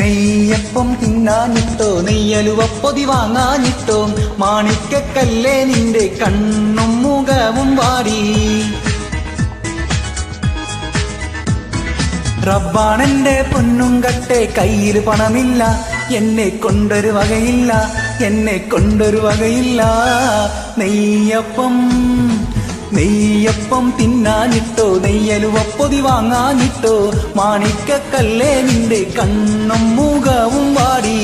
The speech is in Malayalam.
നെയ്യപ്പം തിന്നാനിട്ടോ നെയ്യലുവപ്പൊതി വാങ്ങാനിട്ടോ മാണിക്കക്കല്ലേ നിന്റെ കണ്ണും മുഖവും വാടി. റബ്ബാണെന്റെ പൊന്നും കട്ടെ കയ്യിൽ പണമില്ല, എന്നെ കൊണ്ടൊരു വകയില്ല, എന്നെ കൊണ്ടൊരു വകയില്ല. നെയ്യപ്പം തിന്നാനിട്ടോ നെയ്യലുവപ്പൊതി വാങ്ങാനിട്ടോ മാണിക്കക്കല്ലേ നിന്റെ കണ്ണും മുഖവും വാടി.